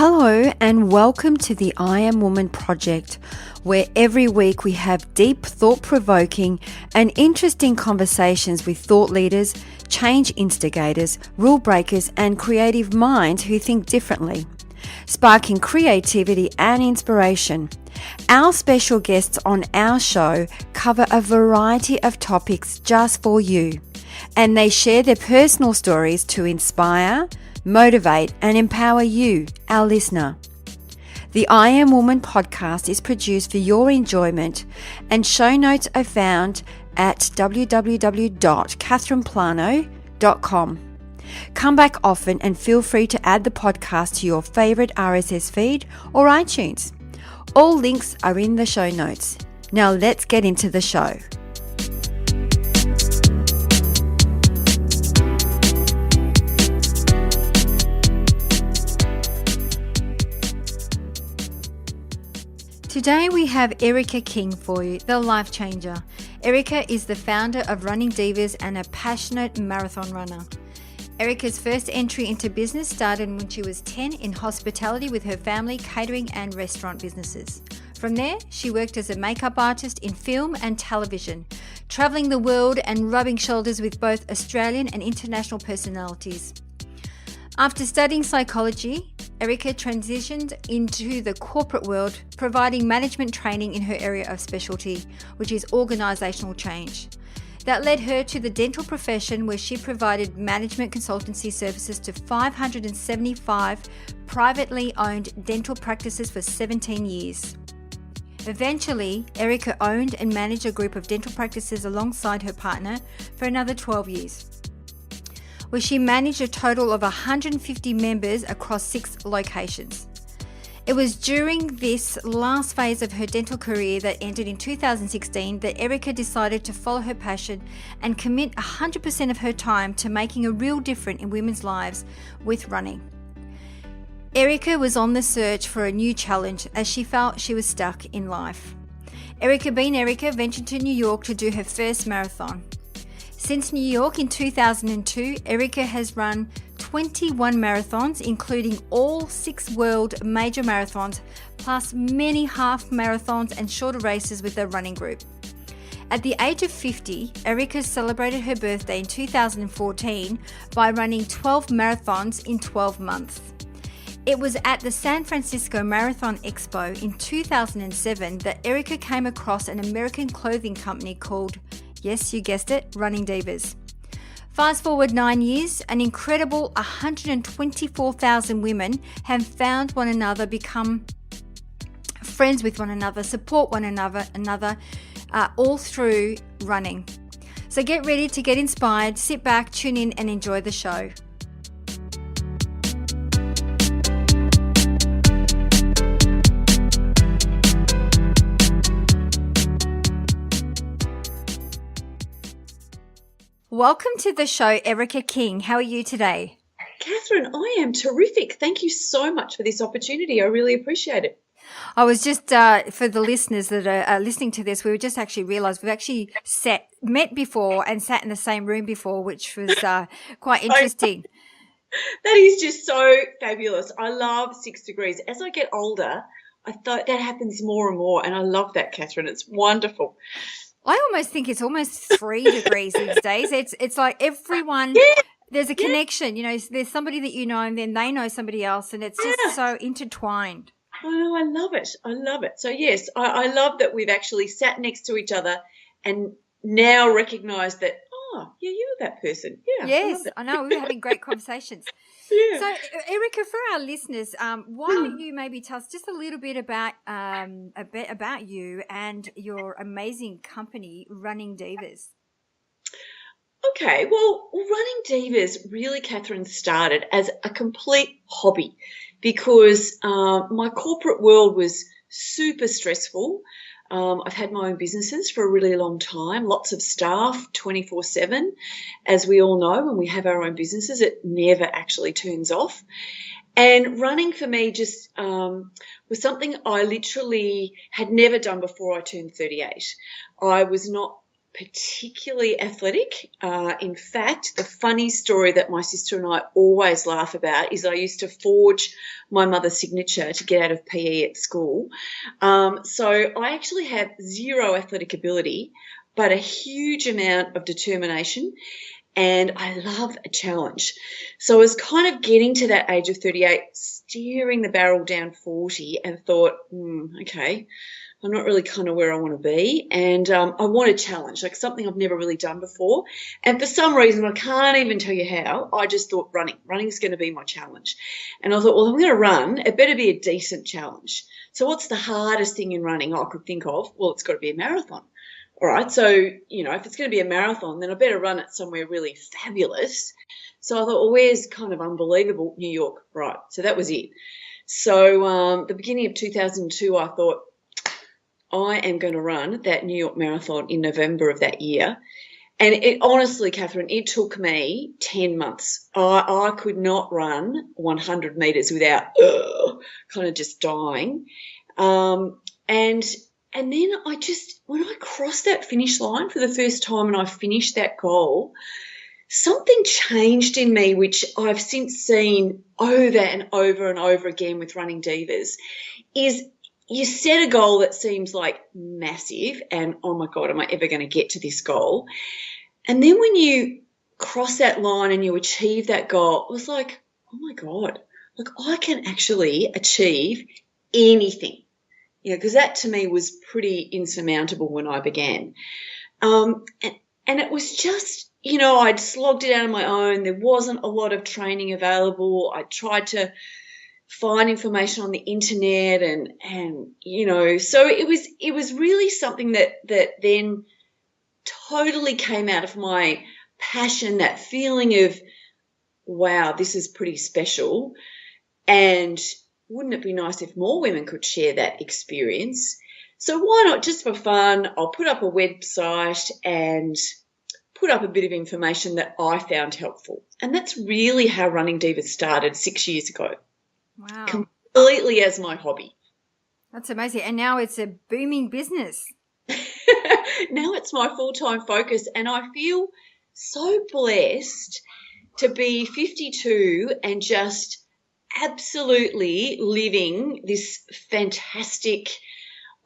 Hello and welcome to the I Am Woman project, where every week we have deep, thought-provoking and interesting conversations with thought leaders, change instigators, rule breakers and creative minds who think differently, sparking creativity and inspiration. Our special guests on our show cover a variety of topics just for you, and they share their personal stories to inspire, motivate and empower you, our listener. The I Am Woman podcast is produced for your enjoyment, and show notes are found at www.catherineplano.com. Come back often and feel free to add the podcast to your favourite RSS feed or iTunes. All links are in the show notes. Now let's get into the show. Today we have Erica King for you, the life changer. Erica is the founder of Running Divas and a passionate marathon runner. Erica's first entry into business started when she was 10 in hospitality with her family, catering and restaurant businesses. From there, she worked as a makeup artist in film and television, traveling the world and rubbing shoulders with both Australian and international personalities. After studying psychology, Erica transitioned into the corporate world, providing management training in her area of specialty, which is organisational change. That led her to the dental profession, where she provided management consultancy services to 575 privately owned dental practices for 17 years. Eventually, Erica owned and managed a group of dental practices alongside her partner for another 12 years. Where she managed a total of 150 members across 6 locations. It was during this last phase of her dental career that ended in 2016 that Erica decided to follow her passion and commit 100% of her time to making a real difference in women's lives with running. Erica was on the search for a new challenge as she felt she was stuck in life. Erica being Erica ventured to New York to do her first marathon. Since New York in 2002, Erica has run 21 marathons, including all 6 world major marathons, plus many half marathons and shorter races with her running group. At the age of 50, Erica celebrated her birthday in 2014 by running 12 marathons in 12 months. It was at the San Francisco Marathon Expo in 2007 that Erica came across an American clothing company called, yes, you guessed it, Running Divas. Fast forward 9 years, an incredible 124,000 women have found one another, become friends with one another, support one another, all through running. So get ready to get inspired, sit back, tune in and enjoy the show. Welcome to the show, Erica King. How are you today? Catherine, I am terrific. Thank you so much for this opportunity. I really appreciate it. I was just, for the listeners that are listening to this, we just actually realised we've actually met before and sat in the same room before, which was quite interesting. That is just so fabulous. I love 6 degrees. As I get older, I thought that happens more and more, and I love that, Catherine. It's wonderful. I almost think it's almost 3 degrees these days. It's like everyone, there's a connection, you know, there's somebody that you know and then they know somebody else, and it's just so intertwined. Oh, no, I love it. I love it. So, yes, I love that we've actually sat next to each other and now recognise that, oh, yeah, you're that person. Yeah. Yes, I know. We're having great conversations. Yeah. So, Erica, for our listeners, why don't you maybe tell us just a little bit about you and your amazing company, Running Divas? Okay, well, Running Divas really, Catherine, started as a complete hobby because my corporate world was super stressful. I've had my own businesses for a really long time, lots of staff, 24/7. As we all know, when we have our own businesses, it never actually turns off. And running for me just was something I literally had never done before I turned 38. I was not particularly athletic. In fact, the funny story that my sister and I always laugh about is I used to forge my mother's signature to get out of PE at school. So I actually have zero athletic ability, but a huge amount of determination, and I love a challenge. So I was kind of getting to that age of 38, steering the barrel down 40, and thought, okay, I'm not really kind of where I want to be, and I want a challenge, like something I've never really done before. And for some reason, I can't even tell you how, I just thought running's going to be my challenge. And I thought, well, I'm going to run, it better be a decent challenge. So what's the hardest thing in running I could think of? Well, it's got to be a marathon. All right, so, if it's going to be a marathon, then I better run it somewhere really fabulous. So I thought, well, where's kind of unbelievable? New York, right. So that was it. So the beginning of 2002, I thought, I am going to run that New York Marathon in November of that year. And it honestly, Catherine, it took me 10 months. I could not run 100 metres without kind of just dying. And then when I crossed that finish line for the first time and I finished that goal, something changed in me, which I've since seen over and over and over again with Running Divas, is you set a goal that seems like massive and, oh, my God, am I ever going to get to this goal? And then when you cross that line and you achieve that goal, it was like, oh, my God, look, I can actually achieve anything. Because that to me was pretty insurmountable when I began. And it was just, I'd slogged it out on my own. There wasn't a lot of training available. I tried to find information on the internet and so it was really something that then totally came out of my passion, that feeling of, wow, this is pretty special. And wouldn't it be nice if more women could share that experience? So why not, just for fun, I'll put up a website and put up a bit of information that I found helpful. And that's really how Running Divas started 6 years ago. Wow. Completely as my hobby. That's amazing. And now it's a booming business. Now it's my full-time focus, and I feel so blessed to be 52 and just absolutely living this fantastic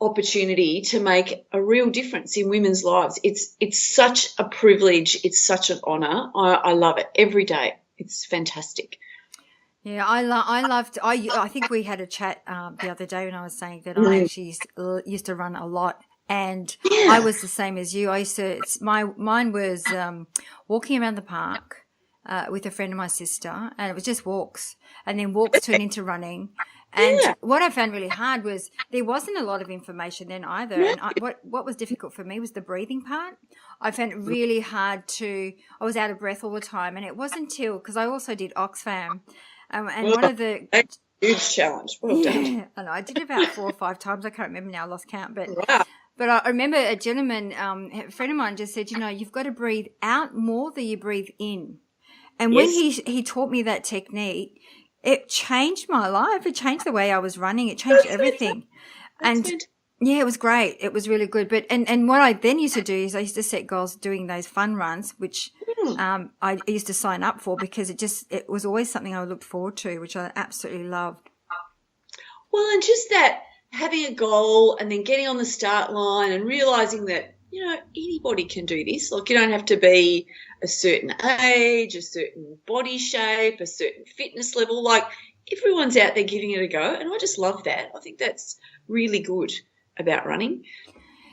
opportunity to make a real difference in women's lives. It's such a privilege. It's such an honour. I love it every day. It's fantastic. Yeah, I think we had a chat the other day when I was saying that I actually used to run a lot, and I was the same as you. Mine was walking around the park with a friend of my sister, and it was just walks, and then walks turned into running. And what I found really hard was there wasn't a lot of information then either. And what was difficult for me was the breathing part. I found it really hard I was out of breath all the time. And it wasn't until, because I also did Oxfam. One of the huge challenge. Well done. I know, I did about 4 or 5 times. I can't remember now. I lost count. But wow. But I remember a gentleman, a friend of mine, just said, you've got to breathe out more than you breathe in. And when he taught me that technique, it changed my life. It changed the way I was running. It changed everything. Yeah, it was great. It was really good. But and what I then used to do is I used to set goals doing those fun runs, which I used to sign up for, because it was always something I looked forward to, which I absolutely loved. Well, and just that, having a goal and then getting on the start line and realising that, anybody can do this. Like, you don't have to be a certain age, a certain body shape, a certain fitness level. Like, everyone's out there giving it a go, and I just love that. I think that's really good about running.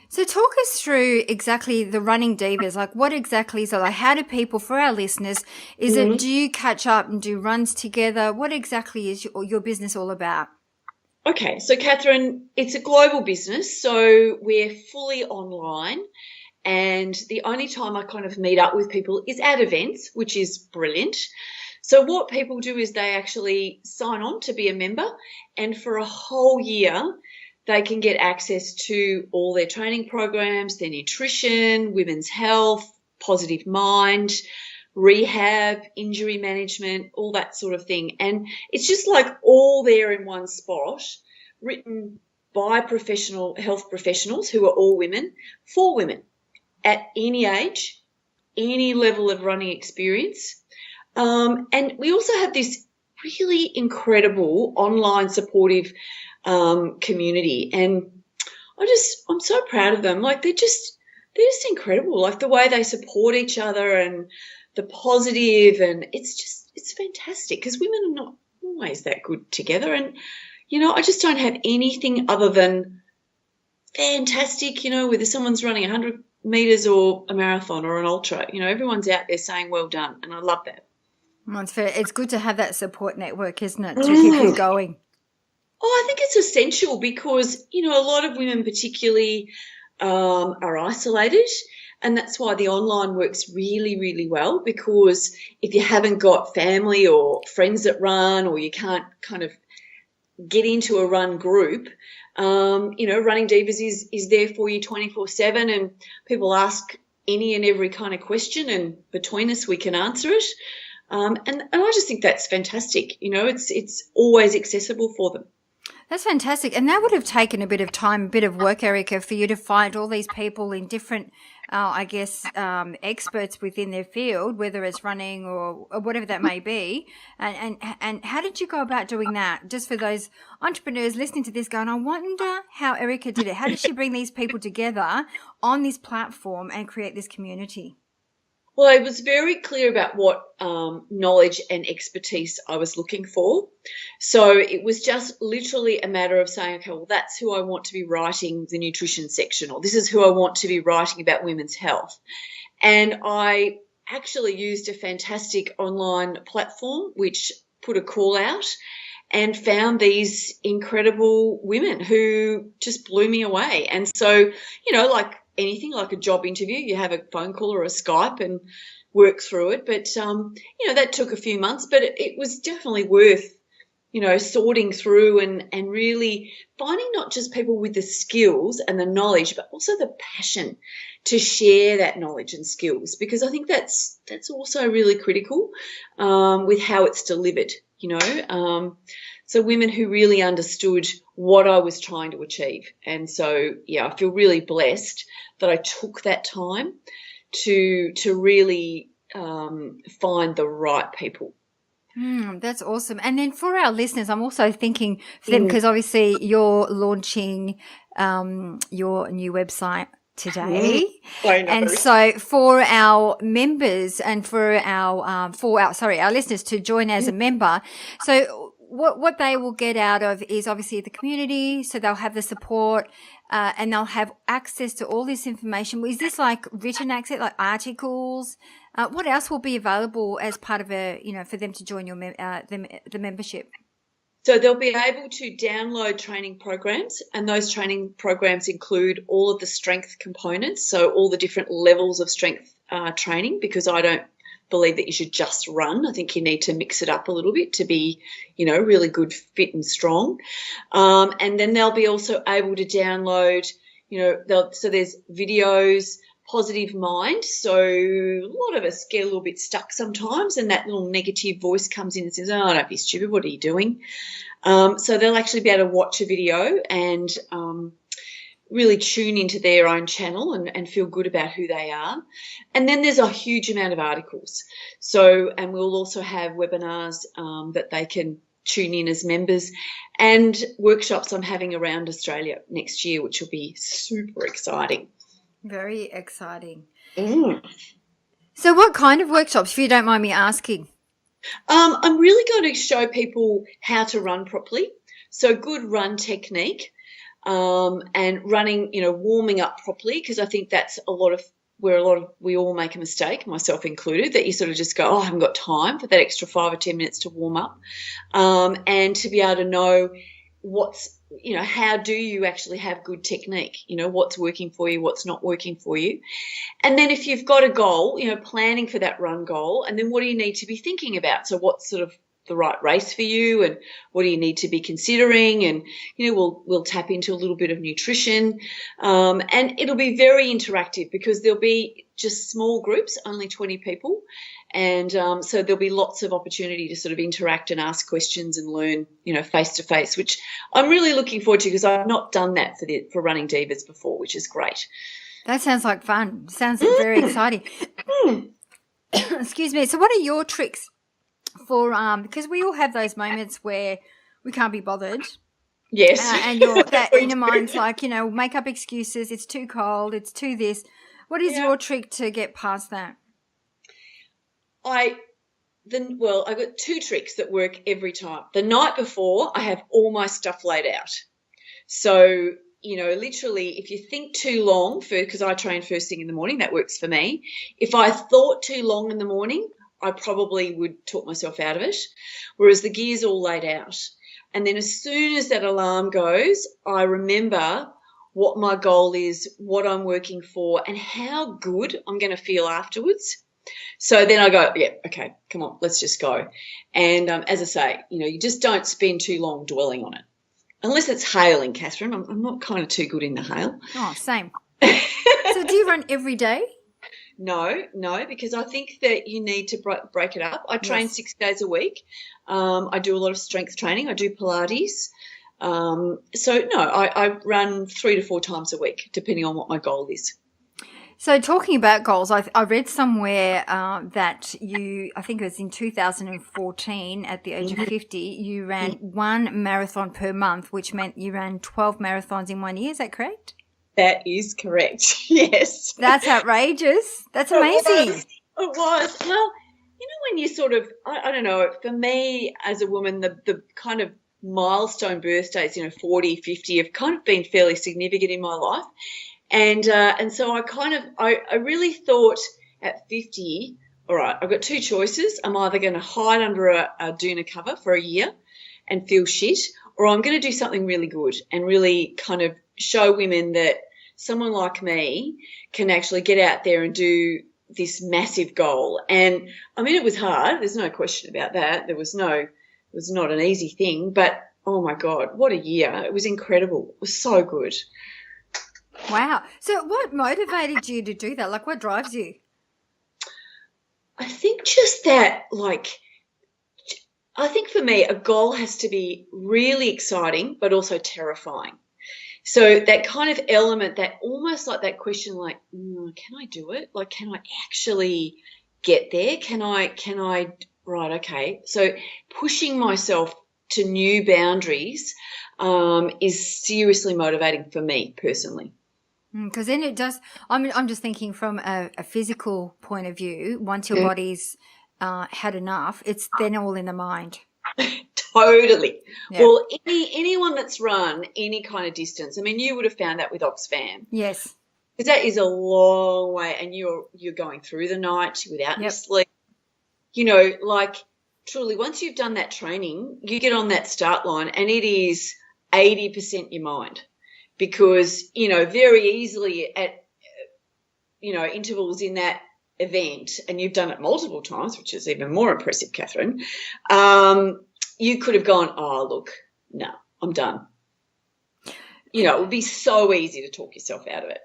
So talk us through exactly the Running Divas. Like, what exactly is it? Like, how do people, for our listeners, do you catch up and do runs together? What exactly is your business all about? Okay, so Catherine, it's a global business, so we're fully online, and the only time I kind of meet up with people is at events, which is brilliant. So what people do is they actually sign on to be a member, and for a whole year they can get access to all their training programs, their nutrition, women's health, positive mind, rehab, injury management, all that sort of thing. And it's just like all there in one spot, written by professional health professionals who are all women, for women. at any age, any level of running experience. And we also have this really incredible online supportive community, and I'm so proud of them. Like they're just incredible. Like the way they support each other and the positive, and it's fantastic because women are not always that good together. And I just don't have anything other than fantastic. Whether someone's running 100 meters or a marathon or an ultra, everyone's out there saying well done, and I love that. Well, it's good to have that support network, isn't it, to keep you going? Oh, I think it's essential because, a lot of women particularly are isolated, and that's why the online works really, really well, because if you haven't got family or friends that run, or you can't kind of get into a run group, Running Divas is there for you 24/7, and people ask any and every kind of question, and between us we can answer it. And I just think that's fantastic. It's always accessible for them. That's fantastic. And that would have taken a bit of time, a bit of work, Erica, for you to find all these people in different, experts within their field, whether it's running or whatever that may be. And how did you go about doing that? Just for those entrepreneurs listening to this going, I wonder how Erica did it. How did she bring these people together on this platform and create this community? Well, I was very clear about what knowledge and expertise I was looking for. So it was just literally a matter of saying, okay, well, that's who I want to be writing the nutrition section, or this is who I want to be writing about women's health. And I actually used a fantastic online platform which put a call out and found these incredible women who just blew me away. And so, like anything, like a job interview, you have a phone call or a Skype and work through it. But, that took a few months, but it was definitely worth, sorting through and really finding not just people with the skills and the knowledge, but also the passion to share that knowledge and skills, because I think that's also really critical with how it's delivered, So women who really understood what I was trying to achieve. And so, I feel really blessed that I took that time to really find the right people. That's awesome. And then for our listeners, I'm also thinking for them, because obviously you're launching your new website today. And so for our members and for our listeners to join as a member, so what they will get out of is obviously the community, so they'll have the support and they'll have access to all this information. Is this like written access, like articles? What else will be available as part of for them to join your the membership? So they'll be able to download training programs, and those training programs include all of the strength components, so all the different levels of strength training, because I don't believe that you should just run. I think you need to mix it up a little bit to be, really good, fit and strong. And then they'll be also able to download, so there's videos, positive mind. So a lot of us get a little bit stuck sometimes, and that little negative voice comes in and says, oh, don't be stupid, what are you doing? So they'll actually be able to watch a video and really tune into their own channel and feel good about who they are. And then there's a huge amount of articles. So, and we'll also have webinars that they can tune in as members, and workshops I'm having around Australia next year, which will be super exciting. Very exciting. So what kind of workshops, if you don't mind me asking? I'm really going to show people how to run properly. So good run technique. And running, warming up properly, because I think that's where we all make a mistake, myself included, that you sort of just go, oh, I haven't got time for that extra 5 or 10 minutes to warm up, and to be able to know how do you actually have good technique, what's working for you, what's not working for you. And then if you've got a goal, planning for that run goal, and then what do you need to be thinking about? So what's sort of the right race for you, and what do you need to be considering? And we'll tap into a little bit of nutrition, and it'll be very interactive, because there'll be just small groups, only 20 people, and so there'll be lots of opportunity to sort of interact and ask questions and learn face to face, which I'm really looking forward to, because I've not done that for Running Divas before, which is great. That sounds like fun. Sounds very exciting. Excuse me. So, what are your tricks for? Because we all have those moments where we can't be bothered, Yes. and your that We inner do. mind's like, make up excuses. It's too cold. It's too this. What is Yeah. your trick to get past that? I got two tricks that work every time. The night before, I have all my stuff laid out. So, literally, if you think too long, because I train first thing in the morning, that works for me. If I thought too long in the morning, I probably would talk myself out of it, whereas the gear's all laid out. And then as soon as that alarm goes, I remember what my goal is, what I'm working for, and how good I'm going to feel afterwards. So then I go, yeah, okay, come on, let's just go. And as I say, you just don't spend too long dwelling on it. Unless it's hailing, Catherine. I'm not kind of too good in the hail. Oh, same. So, do you run every day? No, because I think that you need to break it up. I train Yes. 6 days a week. I do a lot of strength training. I do Pilates. I run 3 to 4 times a week, depending on what my goal is. So, talking about goals, I read somewhere that I think it was in 2014, at the age of 50, you ran one marathon per month, which meant you ran 12 marathons in 1 year. Is that correct? That is correct. Yes. That's outrageous. That's amazing. It was. Well, when you sort of, I don't know, for me as a woman, the kind of milestone birthdays, 40, 50 have kind of been fairly significant in my life. And so I really thought at 50, all right, I've got two choices. I'm either going to hide under a doona cover for a year and feel shit, or I'm going to do something really good and really kind of show women that someone like me can actually get out there and do this massive goal. And I mean, it was hard. There's no question about that. It was not an easy thing, but oh my God, what a year. It was incredible. It was so good. Wow. So, what motivated you to do that? Like, what drives you? I think just that, I think for me, a goal has to be really exciting, but also terrifying. So that kind of element, that almost like that question, can I do it? Like, can I actually get there? Right, okay. So pushing myself to new boundaries is seriously motivating for me personally. Because then it does. I'm just thinking from a physical point of view. Once your body's had enough, it's then all in the mind. Totally. Yeah. Well, anyone that's run any kind of distance, I mean, you would have found that with Oxfam. Yes. Because that is a long way, and you're going through the night without any sleep. Truly, once you've done that training, you get on that start line, and it is 80% your mind. Because, very easily at, intervals in that event, and you've done it multiple times, which is even more impressive, Catherine, you could have gone, oh, look, no, I'm done. It would be so easy to talk yourself out of it.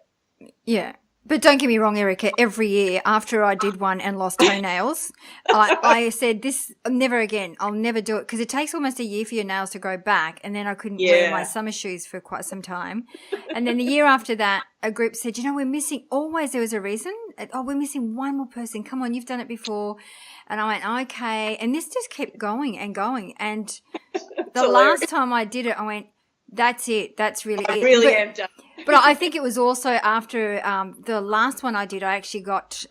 Yeah. But don't get me wrong, Erica, every year after I did one and lost toenails, I said, never again. I'll never do it, because it takes almost a year for your nails to grow back, and then I couldn't wear my summer shoes for quite some time. And then the year after that, a group said, we're missing, always there was a reason. Oh, we're missing one more person. Come on, you've done it before. And I went, okay. And this just kept going and going. And the last time I did it, I went, that's it. That's really it. I really am done. But I think it was also after the last one I did, I actually got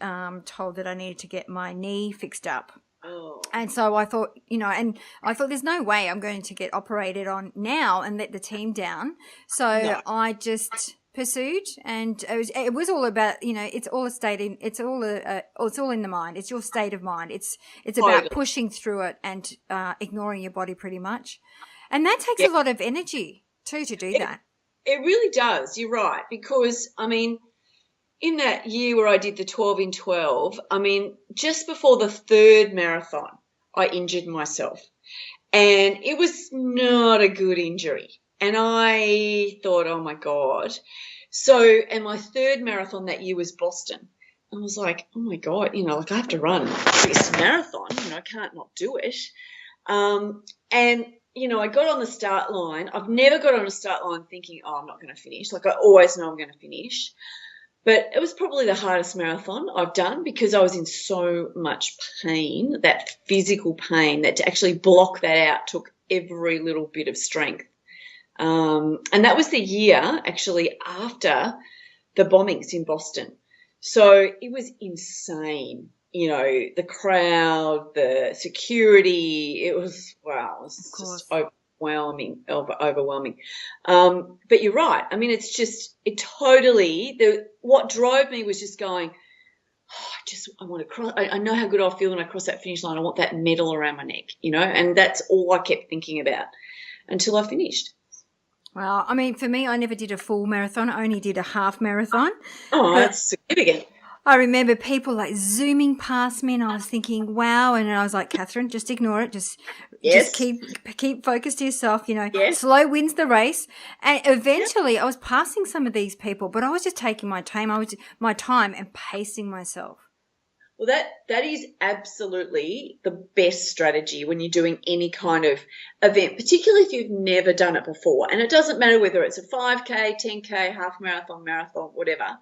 told that I needed to get my knee fixed up. Oh. And so I thought, there's no way I'm going to get operated on now and let the team down. So no. I just pursued, and it was all about, it's all it's all in the mind. It's your state of mind. It's about pushing through it and ignoring your body pretty much. And that takes a lot of energy too to do that. It really does. You're right. Because, I mean, in that year where I did the 12 in 12, I mean, just before the third marathon, I injured myself. And it was not a good injury. And I thought, oh, my God. So, and my third marathon that year was Boston. I was like, oh, my God, I have to run this marathon. I can't not do it. And I got on the start line. I've never got on a start line thinking, oh, I'm not going to finish. I always know I'm going to finish. But it was probably the hardest marathon I've done because I was in so much pain, that physical pain, that to actually block that out took every little bit of strength. And that was the year actually after the bombings in Boston. So it was insane. You know, the crowd, the security, it was, wow, it was just overwhelming. But you're right. I mean, what drove me was just going, I want to cross. I know how good I'll feel when I cross that finish line. I want that medal around my neck, and that's all I kept thinking about until I finished. Well, I mean, for me, I never did a full marathon. I only did a half marathon. Oh, that's significant. I remember people like zooming past me, and I was thinking, wow. And I was like, Catherine, just ignore it. Just keep focused to yourself. Slow wins the race. And eventually I was passing some of these people, but I was just taking my time. And pacing myself. Well, that is absolutely the best strategy when you're doing any kind of event, particularly if you've never done it before. And it doesn't matter whether it's a 5K, 10K, half marathon, whatever.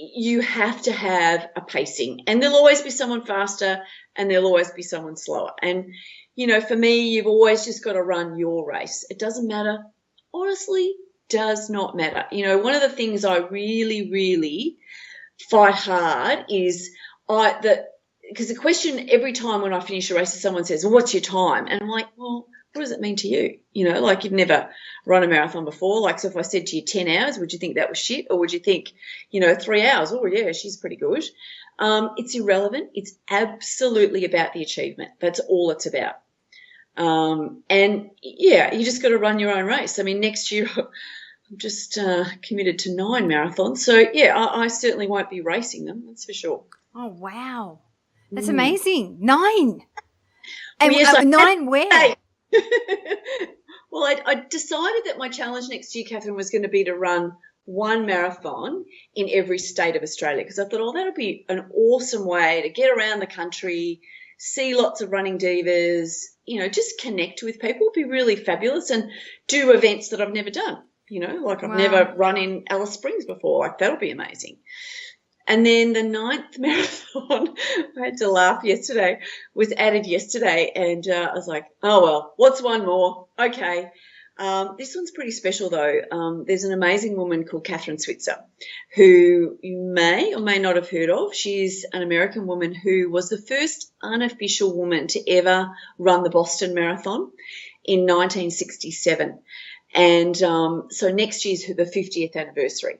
You have to have a pacing, and there'll always be someone faster and there'll always be someone slower. And, for me, you've always just got to run your race. It doesn't matter. Honestly, does not matter. One of the things I really, really fight hard is because the question every time when I finish a race is someone says, well, what's your time? And I'm like, well, what does it mean to you? Like you've never run a marathon before. Like, so if I said to you 10 hours, would you think that was shit? Or would you think, 3 hours? Oh, yeah, she's pretty good. It's irrelevant. It's absolutely about the achievement. That's all it's about. And, yeah, you just got to run your own race. I mean, next year I'm just committed to 9 marathons. So, yeah, I certainly won't be racing them. That's for sure. Oh, wow. That's amazing. 9. And well, yes, 9 where? Well, I decided that my challenge next year, Catherine, was going to be to run 1 marathon in every state of Australia, because I thought, that'll be an awesome way to get around the country, see lots of running divas, just connect with people. It'd be really fabulous, and do events that I've never done, like I've never run in Alice Springs before. Like, that'll be amazing. And then the 9th marathon, I had to laugh yesterday, was added yesterday, and I was like, oh, well, what's one more? Okay. This one's pretty special, though. There's an amazing woman called Catherine Switzer, who you may or may not have heard of. She's an American woman who was the first unofficial woman to ever run the Boston Marathon in 1967. And so next year's the 50th anniversary.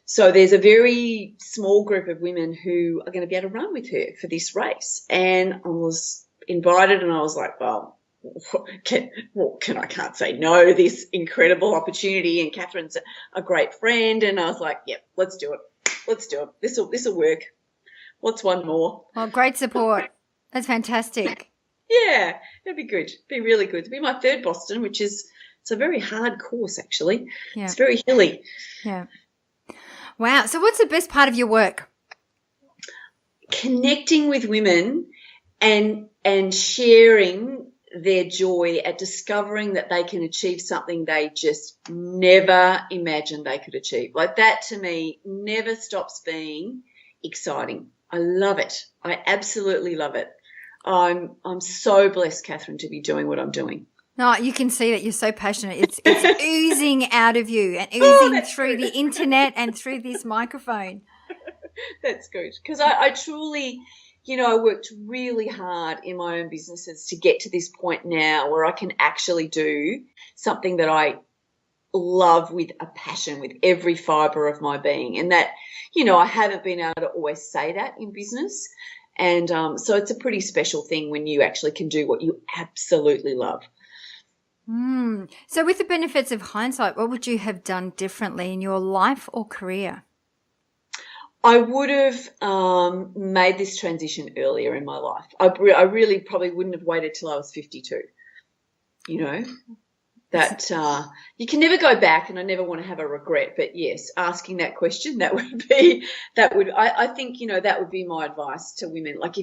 So there's a very small group of women who are going to be able to run with her for this race. And I was invited, and I was like, well, I can't say no to this incredible opportunity. And Catherine's a great friend. And I was like, yep, let's do it. This'll work. What's one more? Well, great support. That's fantastic. Yeah, that'd be good. It'd be really good. It'd be my 3rd Boston, it's a very hard course, actually. Yeah. It's very hilly. Yeah. Wow. So what's the best part of your work? Connecting with women and sharing their joy at discovering that they can achieve something they just never imagined they could achieve. Like, that to me never stops being exciting. I love it. I absolutely love it. I'm so blessed, Catherine, to be doing what I'm doing. No, you can see that you're so passionate. It's oozing out of you and oozing through the internet and through this microphone. That's good, because I truly, I worked really hard in my own businesses to get to this point now where I can actually do something that I love with a passion, with every fibre of my being. And that, I haven't been able to always say that in business. And so it's a pretty special thing when you actually can do what you absolutely love. So with the benefits of hindsight, what would you have done differently in your life or career? I would have made this transition earlier in my life. I really probably wouldn't have waited till I was 52. That you can never go back, and I never want to have a regret. But yes, asking that question, I think, that would be my advice to women. Like,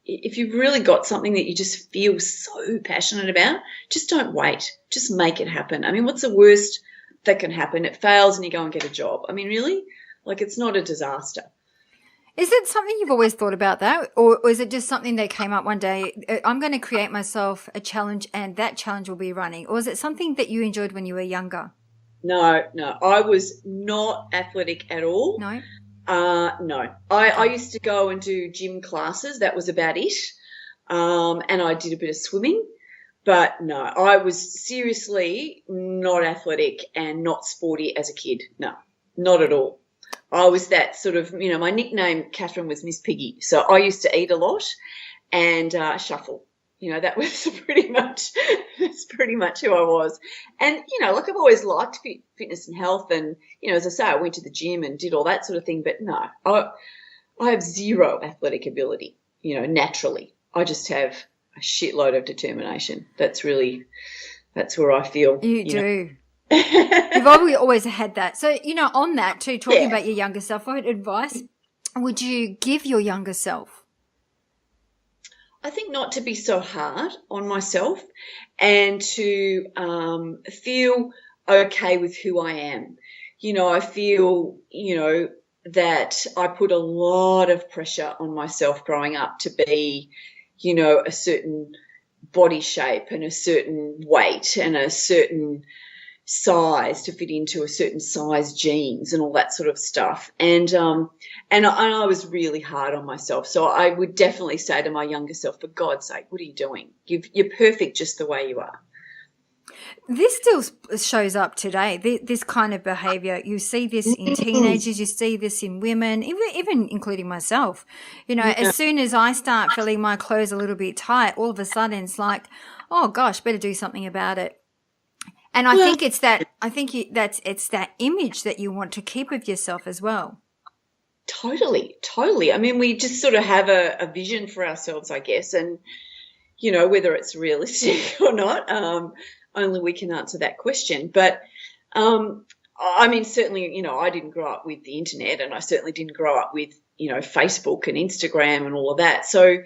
if you've really got something that you just feel so passionate about, just don't wait. Just make it happen. I mean, what's the worst that can happen. It fails and you go and get a job. I mean, really? Like, it's not a disaster. Is it something you've always thought about that? Or is it just something that came up one day? I'm going to create myself a challenge and that challenge will be running. Or is it something that you enjoyed when you were younger? No, I was not athletic at all. No? No. I used to go and do gym classes. That was about it. And I did a bit of swimming. But no, I was seriously not athletic and not sporty as a kid. No, not at all. I was that sort of, my nickname, Catherine, was Miss Piggy. So I used to eat a lot and shuffle. That was that's pretty much who I was. And, like I've always liked fitness and health. And, as I say, I went to the gym and did all that sort of thing. But no, I have zero athletic ability, naturally. I just have a shitload of determination. That's where I feel. You do. You've always had that. So, on that too, talking about your younger self, what advice would you give your younger self? I think not to be so hard on myself and to feel okay with who I am. I feel, that I put a lot of pressure on myself growing up to be, a certain body shape and a certain weight and a certain size to fit into a certain size jeans and all that sort of stuff. And I was really hard on myself. So I would definitely say to my younger self, for God's sake, what are you doing? You're perfect just the way you are. This still shows up today, this kind of behavior. You see this in teenagers, you see this in women, even including myself. As soon as I start feeling my clothes a little bit tight, all of a sudden it's like, oh gosh, better do something about it. And I think it's that. It's that image that you want to keep of yourself as well. Totally. I mean, we just sort of have a vision for ourselves, I guess, and whether it's realistic or not, only we can answer that question. But I mean, certainly, I didn't grow up with the internet, and I certainly didn't grow up with Facebook and Instagram and all of that. So,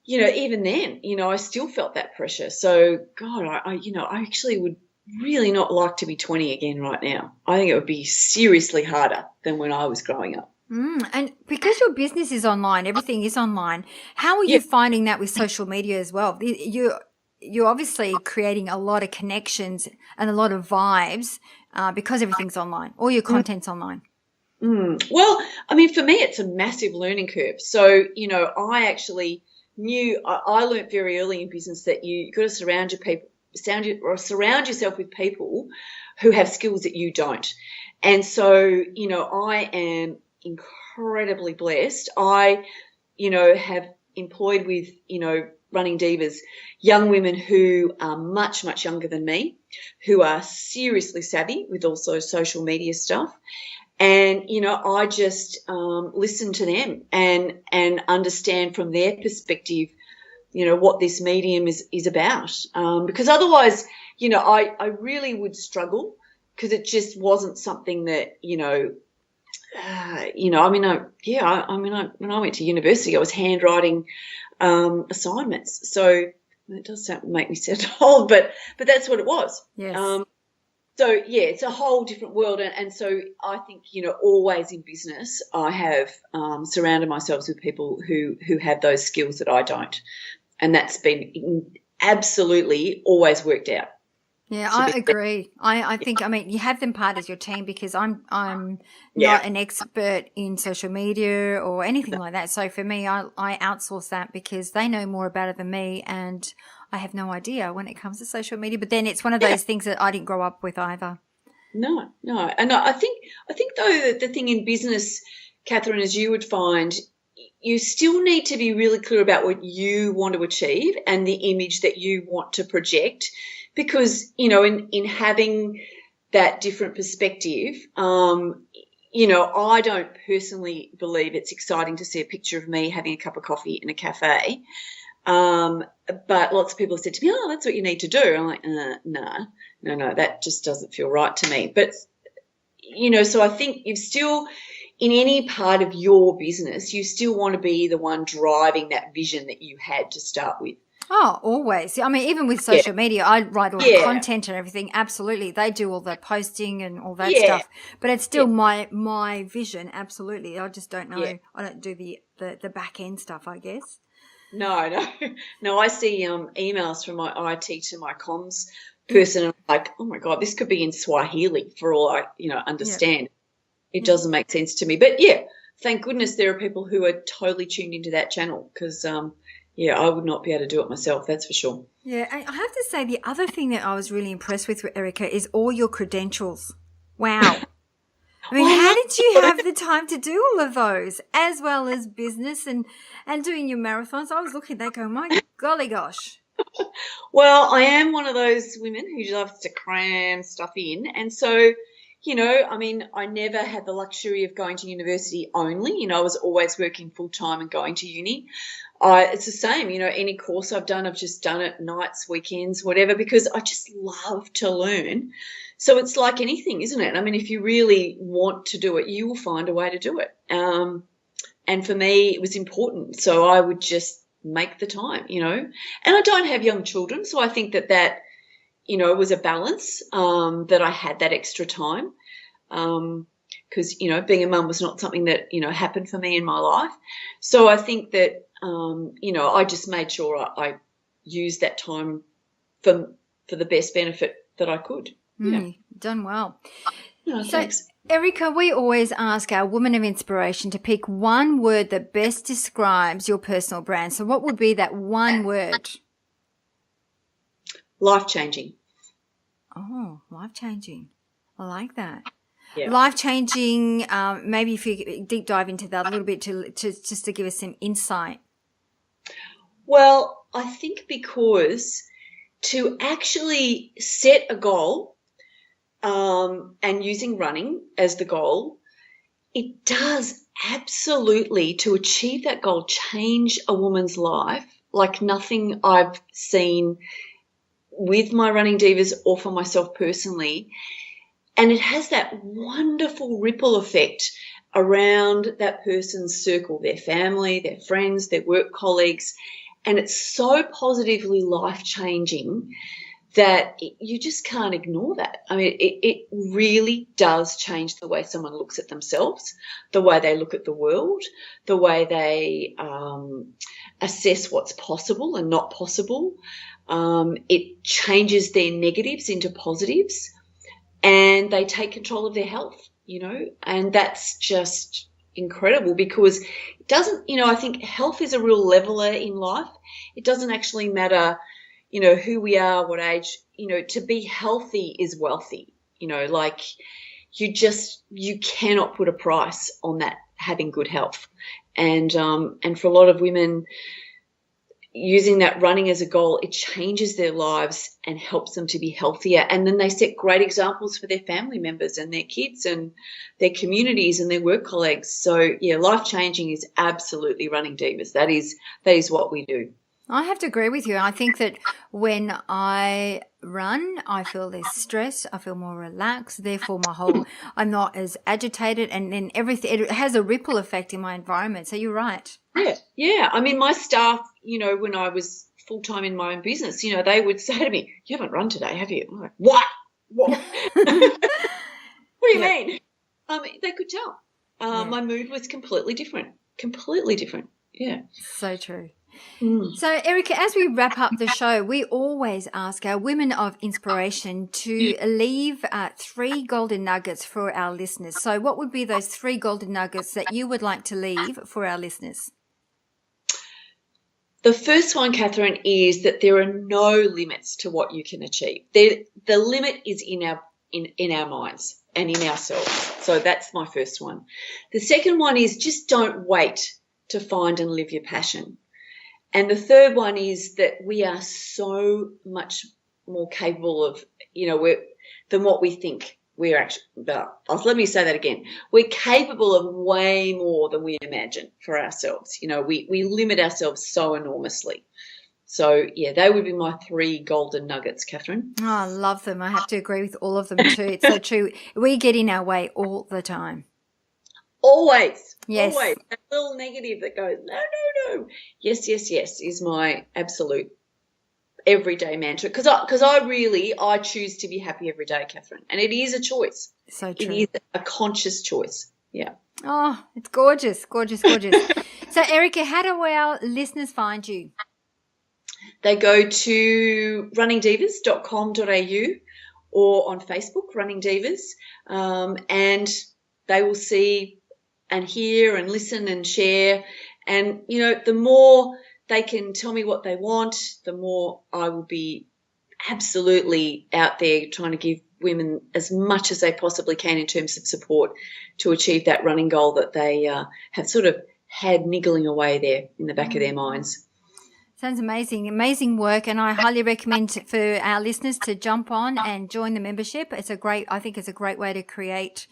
even then, I still felt that pressure. So, God, I actually would really not like to be 20 again right now. I think it would be seriously harder than when I was growing up. And because your business is online, everything is online, how are you finding that with social media as well? You're obviously creating a lot of connections and a lot of vibes because everything's online. All your content's online. Well, I mean, for me, it's a massive learning curve. So, I actually I learned very early in business that you've got to surround yourself with people who have skills that you don't. And so, I am incredibly blessed. I, have employed with, Running Divas, young women who are much, much younger than me, who are seriously savvy with also social media stuff. And, I just listen to them and understand from their perspective, what this medium is about. Because otherwise, I really would struggle because it just wasn't something that, when I went to university, I was handwriting assignments. So it does make me sound old, but that's what it was. Yes. So, it's a whole different world. And so I think, always in business, I have surrounded myself with people who have those skills that I don't. And that's been absolutely always worked out. Yeah, I agree. I think, you have them part as your team because I'm not an expert in social media or anything like that. So for me, I outsource that because they know more about it than me and I have no idea when it comes to social media. But then it's one of those things that I didn't grow up with either. No. And I think though the thing in business, Catherine, is you would find you still need to be really clear about what you want to achieve and the image that you want to project. Because, in having that different perspective, I don't personally believe it's exciting to see a picture of me having a cup of coffee in a cafe. But lots of people have said to me, oh, that's what you need to do. I'm like, no, that just doesn't feel right to me. But, so I think you've still, in any part of your business, you still want to be the one driving that vision that you had to start with. Oh, always. I mean, even with Yeah, social media, I write all the yeah, content and everything. Absolutely. They do all the posting and all that yeah, stuff. But it's yeah, still my vision. Absolutely. I just don't yeah. know. I don't do the back end stuff, I guess. No, no, no. I see emails from my IT to my comms Yeah. person, and I'm like, oh my God, this could be in Swahili for all I, Yeah. understand. It Yeah. doesn't make sense to me. But yeah, thank goodness there are people who are totally tuned into that channel because, yeah, I would not be able to do it myself. That's for sure. Yeah. I have to say, the other thing that I was really impressed with, Erica, is all your credentials. Wow. I mean, I how love did you it. have the time to do all of those, as well as business and doing your marathons? I was looking, they go, my golly gosh. Well, I am one of those women who loves to cram stuff in. And so, I mean, I never had the luxury of going to university only. I was always working full time and going to uni. It's the same, any course I've done, I've just done it nights, weekends, whatever, because I just love to learn. So it's like anything, isn't it? I mean, if you really want to do it, you will find a way to do it. And for me, it was important. So I would just make the time. And I don't have young children. So I think that was a balance, that I had that extra time. Because, being a mum was not something that, happened for me in my life. So I think that, I just made sure I used that time for the best benefit that I could. Yeah. Done well. No, So, thanks. Erica, we always ask our women of inspiration to pick one word that best describes your personal brand. So, what would be that one word? Life-changing. Oh, life changing. I like that. Yeah. Life changing. Maybe if you deep dive into that a little bit to just to give us some insight. Well, I think because to actually set a goal, and using running as the goal, it does absolutely, to achieve that goal, change a woman's life like nothing I've seen with my running divas or for myself personally. And it has that wonderful ripple effect around that person's circle, their family, their friends, their work colleagues. And it's so positively life-changing that you just can't ignore that. I mean, it really does change the way someone looks at themselves, the way they look at the world, the way they assess what's possible and not possible. It changes their negatives into positives, and they take control of their health, and that's just incredible because it doesn't, I think health is a real leveler in life. It doesn't actually matter who we are, what age, to be healthy is wealthy, like you cannot put a price on that, having good health. And for a lot of women using that running as a goal, it changes their lives and helps them to be healthier. And then they set great examples for their family members and their kids and their communities and their work colleagues. So yeah, life changing is absolutely running divas. That is what we do. I have to agree with you. I think that when I run, I feel less stress. I feel more relaxed. Therefore, I'm not as agitated, and then everything, it has a ripple effect in my environment. So you're right. Yeah. Yeah. I mean, my staff, when I was full time in my own business, they would say to me, "You haven't run today, have you?" I'm like, "What? What? What do you mean?" They could tell. My mood was completely different. Completely different. Yeah. So true. Mm. So, Erica, as we wrap up the show, we always ask our women of inspiration to leave 3 golden nuggets for our listeners. So, what would be those 3 golden nuggets that you would like to leave for our listeners? The first one, Catherine, is that there are no limits to what you can achieve. The limit is in our minds and in ourselves. So that's my first one. The second one is just don't wait to find and live your passion. And the third one is that we are so much more capable of, than what we think we're actually. Let me say that again. We're capable of way more than we imagine for ourselves. We limit ourselves so enormously. So, yeah, they would be my 3 golden nuggets, Catherine. Oh, I love them. I have to agree with all of them too. It's so true. We get in our way all the time. Always. Yes. Always. That little negative that goes, no. Yes, is my absolute everyday mantra because I choose to be happy every day, Catherine, and it is a choice. So true. It is a conscious choice. Yeah. Oh, it's gorgeous, gorgeous, gorgeous. So, Erica, how do our listeners find you? They go to runningdivas.com.au or on Facebook, Running Divas, and they will see and hear and listen and share. And, the more they can tell me what they want, the more I will be absolutely out there trying to give women as much as they possibly can in terms of support to achieve that running goal that they have sort of had niggling away there in the back of their minds. Sounds amazing. Amazing work. And I highly recommend for our listeners to jump on and join the membership. I think it's a great way to create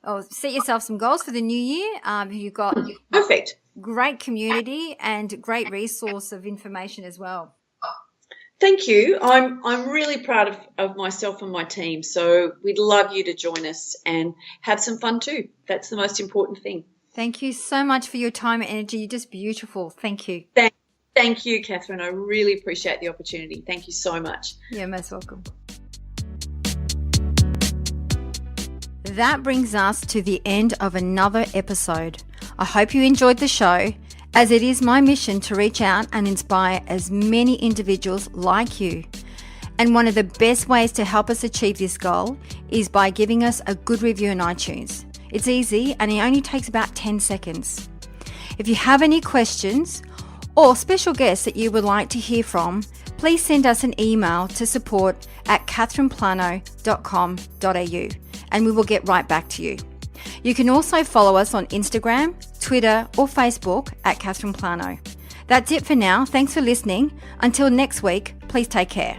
or set yourself some goals for the new year. You've got perfect, great community and great resource of information as well. Thank you. I'm really proud of myself and my team. So we'd love you to join us and have some fun too. That's the most important thing. Thank you so much for your time and energy. You're just beautiful. Thank you. Thank you, Catherine. I really appreciate the opportunity. Thank you so much. You're most welcome. That brings us to the end of another episode. I hope you enjoyed the show, as it is my mission to reach out and inspire as many individuals like you. And one of the best ways to help us achieve this goal is by giving us a good review on iTunes. It's easy and it only takes about 10 seconds. If you have any questions or special guests that you would like to hear from, please send us an email to support@catherineplano.com.au and we will get right back to you. You can also follow us on Instagram, Twitter or Facebook @Catherine Plano. That's it for now. Thanks for listening. Until next week, please take care.